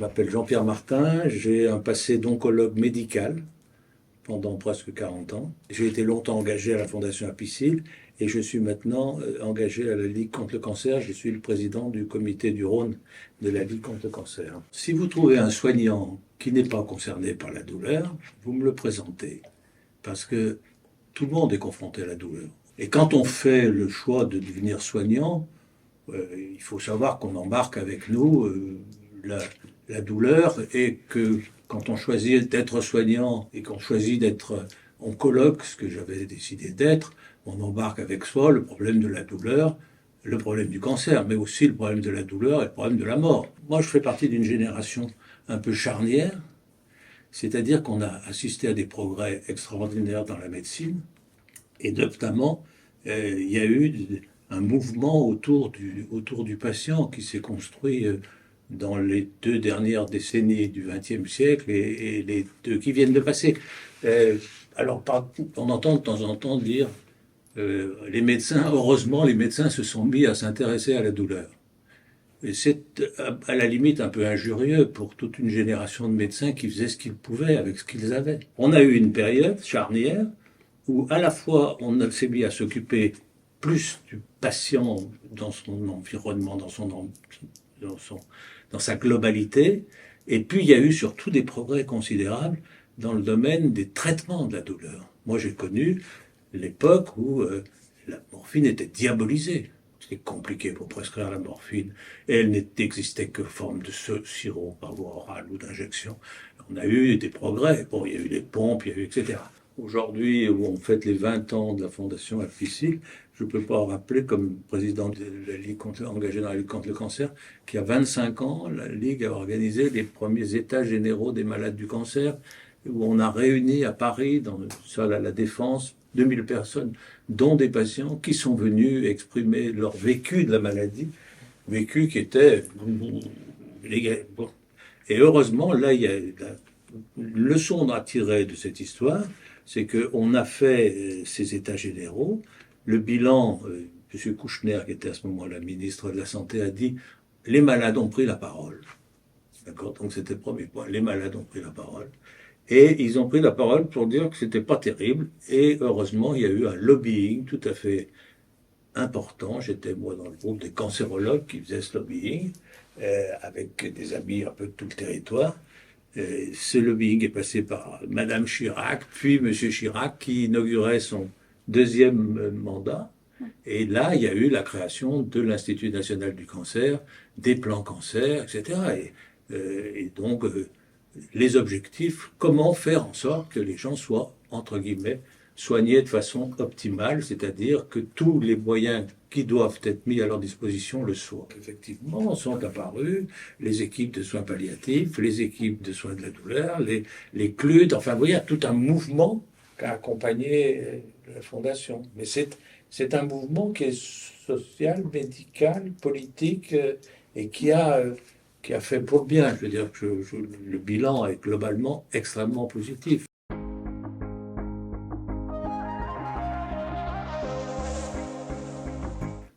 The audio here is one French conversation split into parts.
m'appelle Jean-Pierre Martin, j'ai un passé d'oncologue médical pendant presque 40 ans. J'ai été longtemps engagé à la Fondation Apicil et je suis maintenant engagé à la Ligue contre le cancer. Je suis le président du comité du Rhône de la Ligue contre le cancer. Si vous trouvez un soignant qui n'est pas concerné par la douleur, vous me le présentez parce que tout le monde est confronté à la douleur. Et quand on fait le choix de devenir soignant, il faut savoir qu'on embarque avec nous la douleur et que quand on choisit d'être soignant et qu'on choisit d'être oncologue, ce que j'avais décidé d'être, on embarque avec soi le problème de la douleur, le problème du cancer, mais aussi le problème de la douleur et le problème de la mort. Moi, je fais partie d'une génération un peu charnière, c'est-à-dire qu'on a assisté à des progrès extraordinaires dans la médecine, et notamment, il y a eu un mouvement autour du patient qui s'est construit dans les 2 dernières décennies du XXe siècle et les 2 qui viennent de passer. Alors, on entend de temps en temps dire les médecins, heureusement, les médecins se sont mis à s'intéresser à la douleur. Et c'est à la limite un peu injurieux pour toute une génération de médecins qui faisaient ce qu'ils pouvaient avec ce qu'ils avaient. On a eu une période charnière où à la fois on s'est mis à s'occuper plus du patient dans son environnement, dans sa globalité, et puis il y a eu surtout des progrès considérables dans le domaine des traitements de la douleur. Moi j'ai connu l'époque où la morphine était diabolisée. C'était compliqué pour prescrire la morphine, et elle n'existait que forme de sirop par voie orale ou d'injection. On a eu des progrès, bon, il y a eu les pompes, il y a eu etc. Aujourd'hui, où on fête les 20 ans de la Fondation Apicil, je ne peux pas rappeler, comme président de la Ligue engagée dans la Ligue contre le cancer, qu'il y a 25 ans, la Ligue a organisé les premiers états généraux des malades du cancer, où on a réuni à Paris, dans le salle à la Défense, 2000 personnes, dont des patients qui sont venus exprimer leur vécu de la maladie, vécu qui était... Bon. Et heureusement, là, il y a une leçon à tirer de cette histoire, c'est qu'on a fait ces états généraux. Le bilan, M. Kouchner, qui était à ce moment-là ministre de la Santé, a dit « les malades ont pris la parole ». D'accord ? Donc c'était le premier point, les malades ont pris la parole. Et ils ont pris la parole pour dire que c'était pas terrible. Et heureusement, il y a eu un lobbying tout à fait important. J'étais moi dans le groupe des cancérologues qui faisaient ce lobbying, avec des amis un peu de tout le territoire. Ce lobbying est passé par Madame Chirac, puis Monsieur Chirac, qui inaugurait son 2e mandat. Et là, il y a eu la création de l'Institut national du cancer, des plans cancer, etc. Et donc, les objectifs, comment faire en sorte que les gens soient, entre guillemets, soignés de façon optimale, c'est-à-dire que tous les moyens qui doivent être mis à leur disposition le soient. Effectivement, sont apparus les équipes de soins palliatifs, les équipes de soins de la douleur, les CLUD, enfin, vous voyez, il y a tout un mouvement qui a accompagné la Fondation. Mais c'est un mouvement qui est social, médical, politique, et qui a fait pour le bien. Je veux dire que le bilan est globalement extrêmement positif.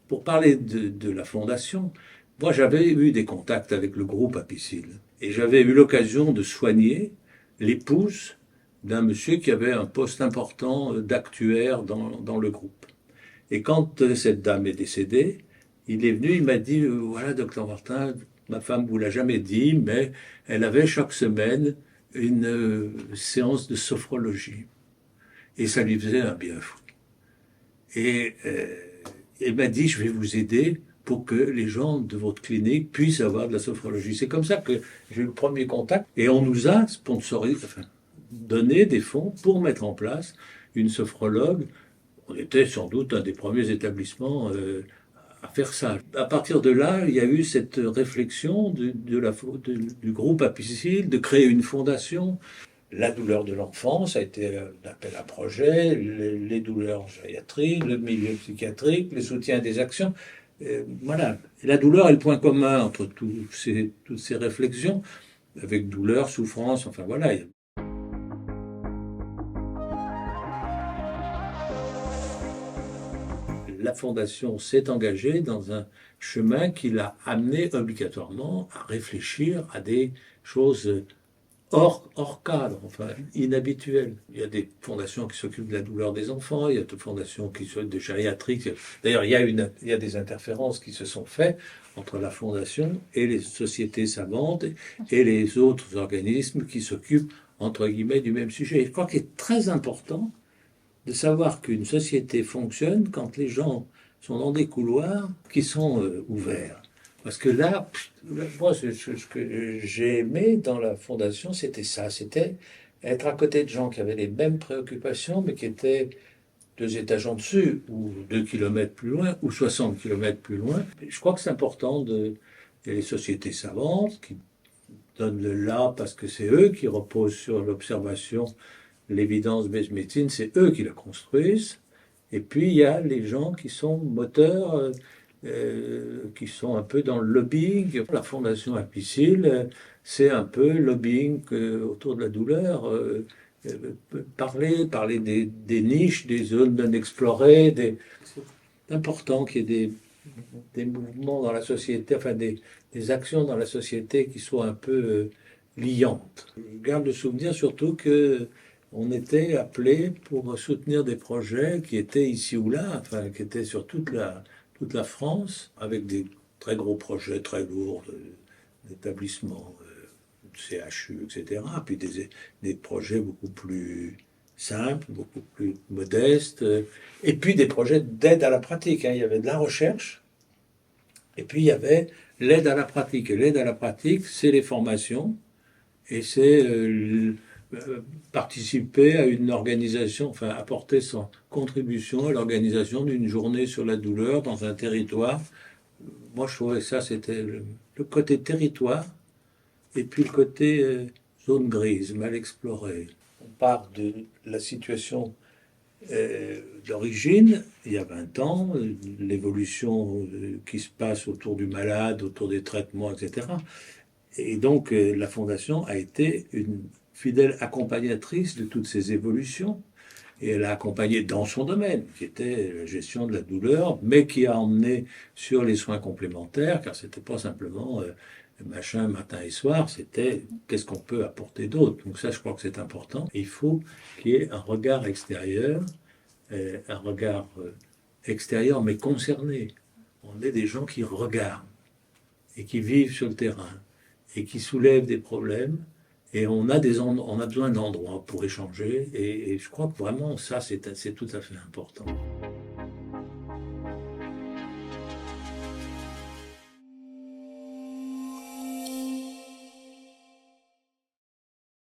Pour parler de la Fondation, moi j'avais eu des contacts avec le groupe Apicil et j'avais eu l'occasion de soigner l'épouse d'un monsieur qui avait un poste important d'actuaire dans le groupe. Et quand cette dame est décédée, il est venu, il m'a dit voilà, docteur Martin, ma femme ne vous l'a jamais dit, mais elle avait chaque semaine une séance de sophrologie. Et ça lui faisait un bien fou. Et elle m'a dit, je vais vous aider pour que les gens de votre clinique puissent avoir de la sophrologie. C'est comme ça que j'ai eu le premier contact. Et on nous a sponsorisé, donné des fonds pour mettre en place une sophrologue. On était sans doute un des premiers établissements à faire ça. À partir de là, il y a eu cette réflexion du groupe Apicil de créer une fondation. La douleur de l'enfant, ça a été un appel à projet, les douleurs en gériatrie, le milieu psychiatrique, le soutien des actions. Voilà. Et la douleur est le point commun entre toutes ces réflexions, avec douleur, souffrance, enfin voilà. La Fondation s'est engagée dans un chemin qui l'a amené obligatoirement à réfléchir à des choses hors cadre, enfin inhabituelles. Il y a des fondations qui s'occupent de la douleur des enfants, il y a des fondations qui s'occupent de gériatrique. D'ailleurs, il y a des interférences qui se sont faites entre la fondation et les sociétés savantes et les autres organismes qui s'occupent, entre guillemets, du même sujet. Et je crois qu'il est très important de savoir qu'une société fonctionne quand les gens sont dans des couloirs qui sont ouverts. Parce que là, moi, ce que j'ai aimé dans la fondation, c'était ça, c'était être à côté de gens qui avaient les mêmes préoccupations, mais qui étaient 2 étages en dessus, ou 2 kilomètres plus loin, ou 60 kilomètres plus loin. Je crois que c'est important de... Il y a les sociétés savantes qui donnent le là parce que c'est eux qui reposent sur l'observation, l'évidence-based medicine, c'est eux qui la construisent. Et puis il y a les gens qui sont moteurs, qui sont un peu dans le lobbying. La Fondation Apicil, c'est un peu lobbying autour de la douleur. Parler des niches, des zones non explorées. C'est important qu'il y ait des mouvements dans la société, enfin des actions dans la société qui soient un peu liantes. Je garde le souvenir surtout que on était appelé pour soutenir des projets qui étaient ici ou là, enfin qui étaient sur toute la France, avec des très gros projets, très lourds, d'établissements, CHU, etc. Puis des projets beaucoup plus simples, beaucoup plus modestes, et puis des projets d'aide à la pratique. Il y avait de la recherche, et puis il y avait l'aide à la pratique. Et l'aide à la pratique, c'est les formations, et c'est participer à une organisation, enfin apporter son contribution à l'organisation d'une journée sur la douleur dans un territoire. Moi, je trouvais que ça, c'était le côté territoire, et puis le côté zone grise, mal explorée. On part de la situation d'origine, il y a 20 ans, l'évolution qui se passe autour du malade, autour des traitements, etc. Et donc, la Fondation a été une fidèle accompagnatrice de toutes ces évolutions. Et elle a accompagné dans son domaine, qui était la gestion de la douleur, mais qui a emmené sur les soins complémentaires, car c'était pas simplement machin matin et soir, c'était qu'est-ce qu'on peut apporter d'autre. Donc ça, je crois que c'est important. Il faut qu'il y ait un regard extérieur, extérieur mais concerné. On est des gens qui regardent et qui vivent sur le terrain et qui soulèvent des problèmes. Et on a besoin d'endroits pour échanger. Et je crois que vraiment, ça, c'est tout à fait important.